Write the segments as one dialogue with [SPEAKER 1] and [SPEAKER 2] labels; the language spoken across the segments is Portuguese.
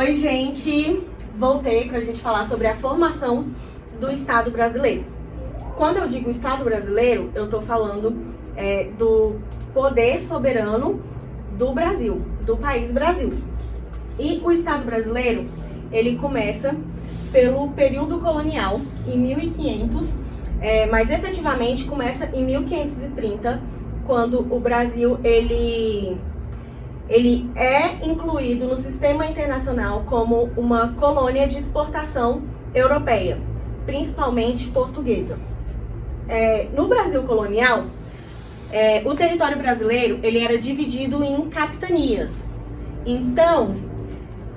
[SPEAKER 1] Oi, gente! Voltei para a gente falar sobre a formação do Estado brasileiro. Quando eu digo Estado brasileiro, eu estou falando do poder soberano do Brasil, do país Brasil. E o Estado brasileiro, ele começa pelo período colonial, em 1500, mas efetivamente começa em 1530, quando o Brasil ele é incluído no sistema internacional como uma colônia de exportação europeia, principalmente portuguesa. No Brasil colonial, o território brasileiro ele era dividido em capitanias. Então,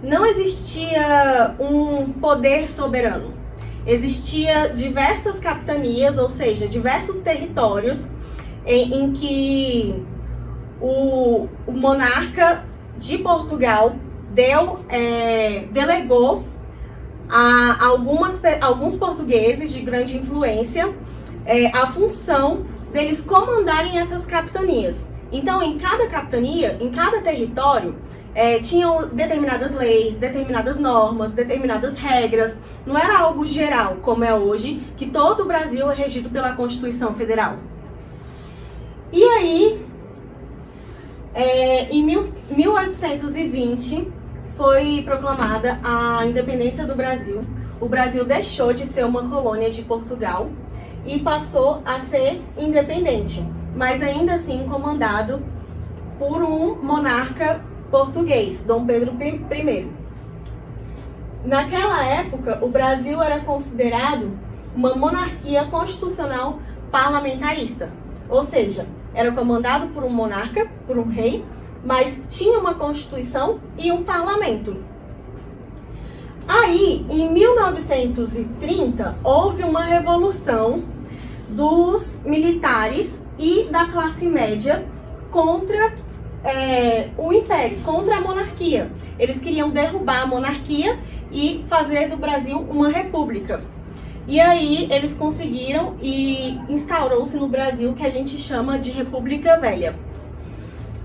[SPEAKER 1] não existia um poder soberano. Existia diversas capitanias, ou seja, diversos territórios em que o monarca de Portugal delegou a alguns portugueses de grande influência a função deles comandarem essas capitanias. Então, em cada capitania, em cada território, tinham determinadas leis, determinadas normas, determinadas regras. Não era algo geral, como é hoje, que todo o Brasil é regido pela Constituição Federal. E aí, em 1820, foi proclamada a independência do Brasil. O Brasil deixou de ser uma colônia de Portugal e passou a ser independente, mas ainda assim comandado por um monarca português, Dom Pedro I. Naquela época, o Brasil era considerado uma monarquia constitucional parlamentarista, ou seja, era comandado por um monarca, por um rei, mas tinha uma constituição e um parlamento. Aí, em 1930, houve uma revolução dos militares e da classe média contra o império, contra a monarquia. Eles queriam derrubar a monarquia e fazer do Brasil uma república. E aí eles conseguiram e instaurou-se no Brasil o que a gente chama de República Velha.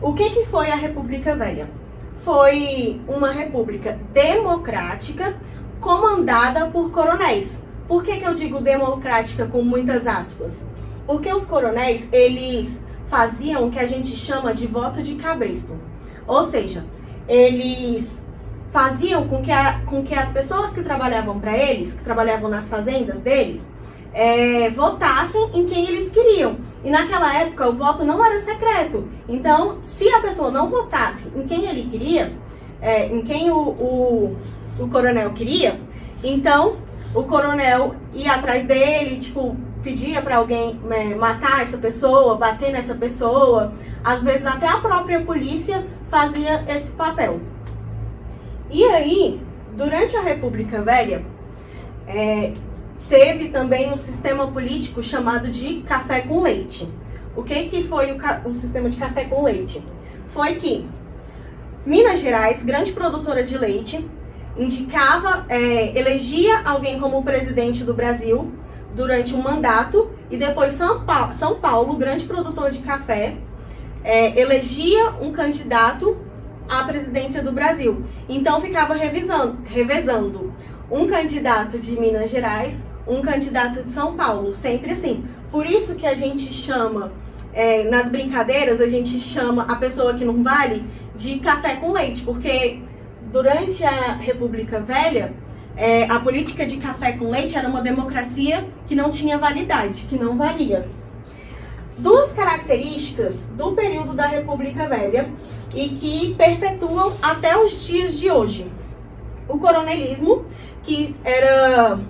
[SPEAKER 1] O que foi a República Velha? Foi uma república democrática comandada por coronéis. Por que eu digo democrática com muitas aspas? Porque os coronéis, eles faziam o que a gente chama de voto de cabresto. Ou seja, eles faziam com que as pessoas que trabalhavam para eles, que trabalhavam nas fazendas deles, votassem em quem eles queriam. E naquela época o voto não era secreto. Então, se a pessoa não votasse em quem ele queria, em quem o coronel queria, então o coronel ia atrás dele, pedia para alguém matar essa pessoa, bater nessa pessoa. Às vezes até a própria polícia fazia esse papel. E aí, durante a República Velha, teve também um sistema político chamado de café com leite. O que foi o sistema de café com leite? Foi que Minas Gerais, grande produtora de leite, elegia alguém como presidente do Brasil durante um mandato, e depois São Paulo, grande produtor de café, elegia um candidato à presidência do Brasil. Então ficava revezando um candidato de Minas Gerais, um candidato de São Paulo, sempre assim. Por isso que a gente chama, nas brincadeiras, a gente chama a pessoa que não vale de café com leite, porque durante a República Velha, a política de café com leite era uma democracia que não tinha validade, que não valia. Duas características do período da República Velha e que perpetuam até os dias de hoje. O coronelismo, que era...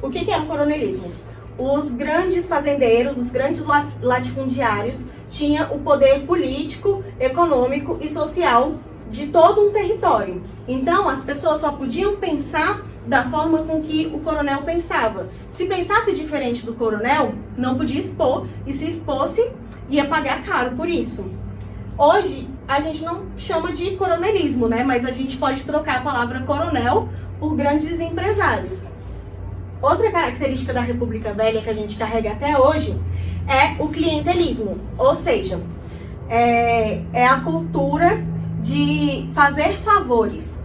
[SPEAKER 1] O que era o coronelismo? Os grandes fazendeiros, os grandes latifundiários tinham o poder político, econômico e social de todo um território. Então, as pessoas só podiam pensar da forma com que o coronel pensava. Se pensasse diferente do coronel, não podia expor, e se expôsse, ia pagar caro por isso. Hoje, a gente não chama de coronelismo, né? Mas a gente pode trocar a palavra coronel por grandes empresários. Outra característica da República Velha que a gente carrega até hoje é o clientelismo, ou seja, é a cultura de fazer favores.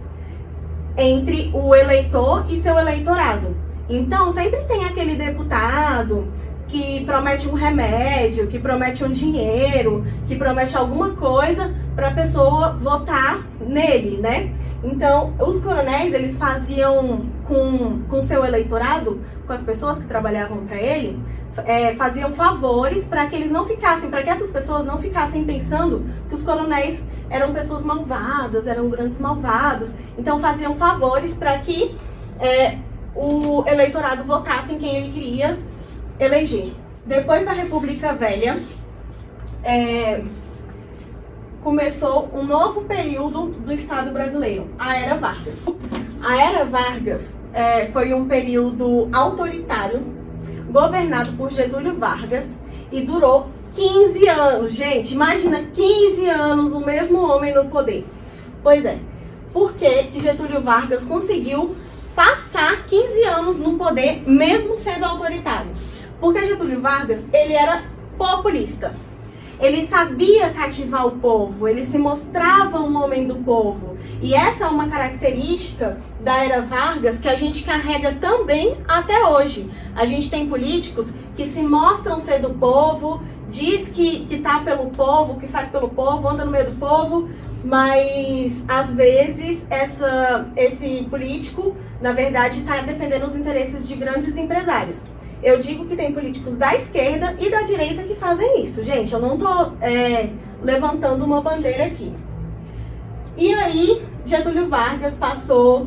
[SPEAKER 1] entre o eleitor e seu eleitorado. Então, sempre tem aquele deputado que promete um remédio, que promete um dinheiro, que promete alguma coisa para a pessoa votar nele, né? Então, os coronéis, eles faziam com seu eleitorado, com as pessoas que trabalhavam para ele, faziam favores para que eles não ficassem, para que essas pessoas não ficassem pensando que os coronéis eram pessoas malvadas, eram grandes malvados. Então, faziam favores para que o eleitorado votasse em quem ele queria eleger. Depois da República Velha, começou um novo período do Estado brasileiro, a Era Vargas. A Era Vargas foi um período autoritário, governado por Getúlio Vargas, e durou 15 anos. Gente, imagina 15 anos o mesmo homem no poder. Pois é, por que Getúlio Vargas conseguiu passar 15 anos no poder, mesmo sendo autoritário? Porque Getúlio Vargas, ele era populista. Ele sabia cativar o povo, ele se mostrava um homem do povo. E essa é uma característica da Era Vargas que a gente carrega também até hoje. A gente tem políticos que se mostram ser do povo, diz que tá pelo povo, que faz pelo povo, anda no meio do povo, mas às vezes esse político, na verdade, está defendendo os interesses de grandes empresários. Eu digo que tem políticos da esquerda e da direita que fazem isso. Gente, eu não estou levantando uma bandeira aqui. E aí, Getúlio Vargas passou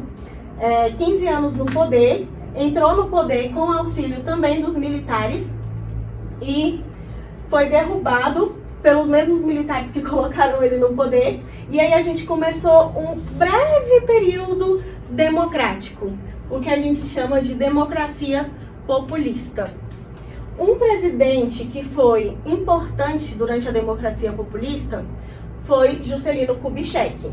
[SPEAKER 1] 15 anos no poder, entrou no poder com auxílio também dos militares e foi derrubado pelos mesmos militares que colocaram ele no poder. E aí a gente começou um breve período democrático, o que a gente chama de democracia populista. Um presidente que foi importante durante a democracia populista foi Juscelino Kubitschek.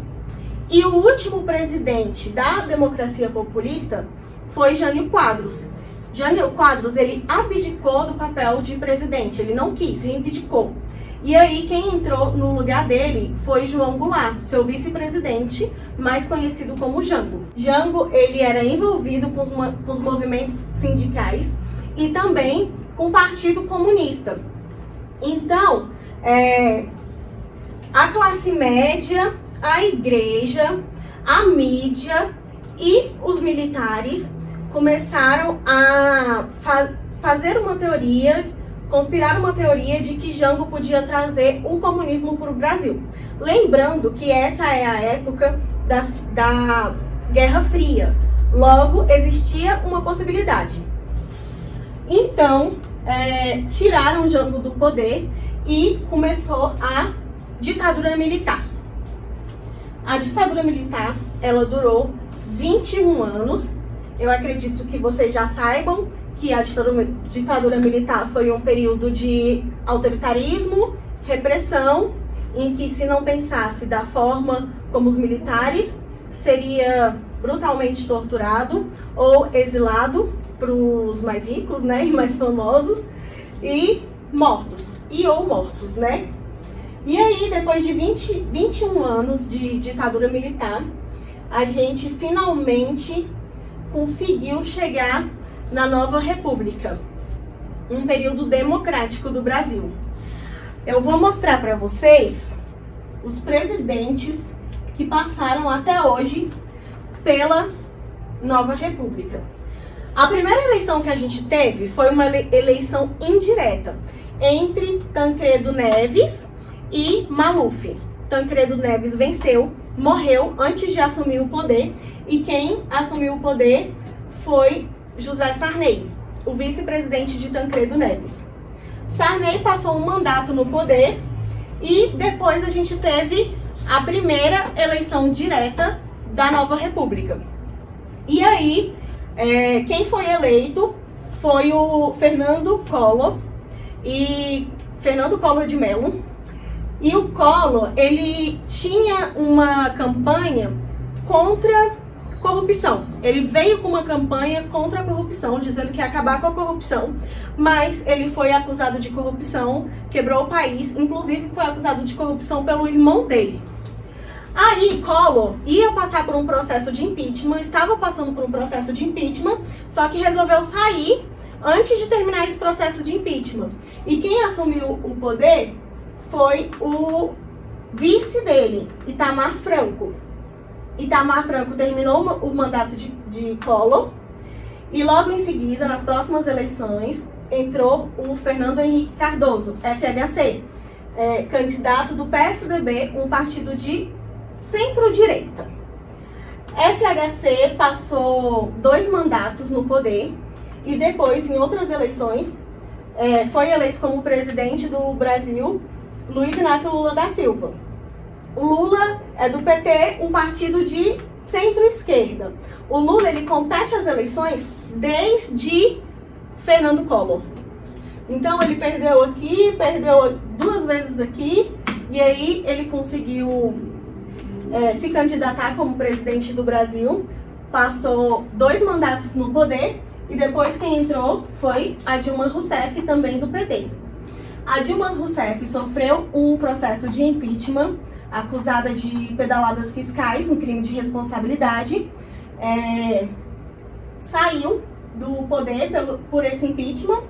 [SPEAKER 1] E o último presidente da democracia populista foi Jânio Quadros. Jânio Quadros, ele abdicou do papel de presidente, ele não quis, reivindicou. E aí quem entrou no lugar dele foi João Goulart, seu vice-presidente, mais conhecido como Jango. Jango, ele era envolvido com os movimentos sindicais e também com o Partido Comunista. Então, a classe média, a igreja, a mídia e os militares começaram a fazer uma teoria, conspirar uma teoria de que Jango podia trazer o comunismo para o Brasil. Lembrando que essa é a época da Guerra Fria. Logo, existia uma possibilidade. Então, tiraram Jango do poder e começou a ditadura militar. A ditadura militar, ela durou 21 anos. Eu acredito que vocês já saibam que a ditadura militar foi um período de autoritarismo, repressão, em que se não pensasse da forma como os militares, seria brutalmente torturado ou exilado para os mais ricos, né, e mais famosos, e mortos, né? E aí, depois de 21 anos de ditadura militar, a gente finalmente conseguiu chegar na nova república, um período democrático do Brasil. Eu vou mostrar para vocês os presidentes que passaram até hoje pela nova república. A primeira eleição que a gente teve foi uma eleição indireta entre Tancredo Neves e Maluf. Tancredo Neves venceu, morreu antes de assumir o poder, e quem assumiu o poder foi José Sarney, o vice-presidente de Tancredo Neves. Sarney passou um mandato no poder e depois a gente teve a primeira eleição direta da nova república. E aí, quem foi eleito foi o Fernando Collor de Mello. E o Collor, ele tinha uma campanha contra corrupção. Ele veio com uma campanha contra a corrupção, dizendo que ia acabar com a corrupção, mas ele foi acusado de corrupção, quebrou o país, inclusive foi acusado de corrupção pelo irmão dele. Aí, Collor ia passar por um processo de impeachment, estava passando por um processo de impeachment, só que resolveu sair antes de terminar esse processo de impeachment. E quem assumiu o poder foi o vice dele, Itamar Franco. Itamar Franco terminou o mandato de Collor e logo em seguida, nas próximas eleições, entrou o Fernando Henrique Cardoso, FHC, candidato do PSDB, um partido de centro-direita. FHC passou 2 mandatos no poder e depois, em outras eleições, foi eleito como presidente do Brasil, Luiz Inácio Lula da Silva. O Lula é do PT, um partido de centro-esquerda. O Lula, ele compete às eleições desde Fernando Collor. Então, ele perdeu aqui, perdeu 2 vezes aqui, e aí ele conseguiu se candidatar como presidente do Brasil, passou 2 mandatos no poder, e depois quem entrou foi a Dilma Rousseff, também do PT. A Dilma Rousseff sofreu um processo de impeachment, acusada de pedaladas fiscais, um crime de responsabilidade, saiu do poder por esse impeachment,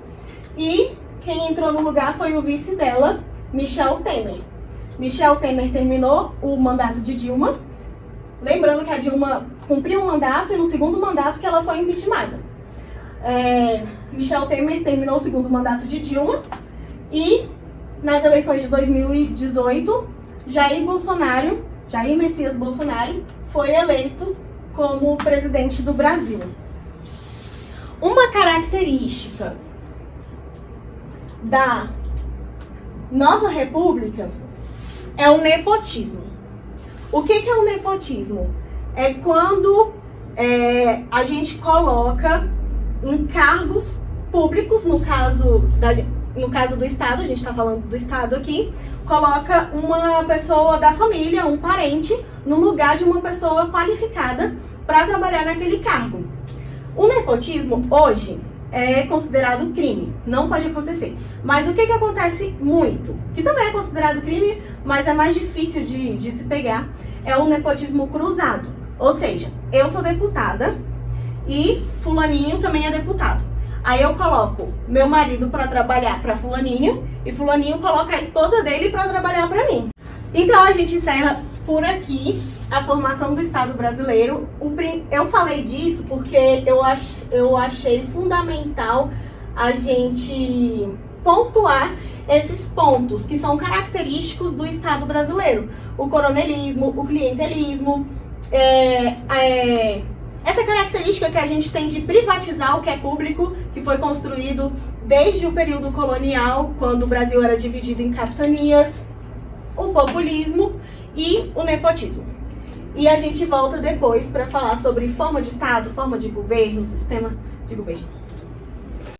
[SPEAKER 1] e quem entrou no lugar foi o vice dela, Michel Temer. Michel Temer terminou o mandato de Dilma, lembrando que a Dilma cumpriu um mandato e no segundo mandato que ela foi impeachmentada. Michel Temer terminou o segundo mandato de Dilma e nas eleições de 2018, Jair Messias Bolsonaro foi eleito como presidente do Brasil. Uma característica da nova república é o nepotismo. O que é o nepotismo? É quando a gente coloca em cargos públicos, no caso do Estado, a gente está falando do Estado aqui, coloca uma pessoa da família, um parente, no lugar de uma pessoa qualificada para trabalhar naquele cargo. O nepotismo, hoje, é considerado crime, não pode acontecer. Mas o que acontece muito, que também é considerado crime, mas é mais difícil de se pegar, é o nepotismo cruzado. Ou seja, eu sou deputada e fulaninho também é deputado. Aí eu coloco meu marido para trabalhar para fulaninho e fulaninho coloca a esposa dele para trabalhar para mim. Então a gente encerra por aqui a formação do Estado brasileiro. Eu falei disso porque eu achei fundamental a gente pontuar esses pontos que são característicos do Estado brasileiro. O coronelismo, o clientelismo, essa característica que a gente tem de privatizar o que é público, que foi construído desde o período colonial, quando o Brasil era dividido em capitanias, o populismo e o nepotismo. E a gente volta depois para falar sobre forma de Estado, forma de governo, sistema de governo.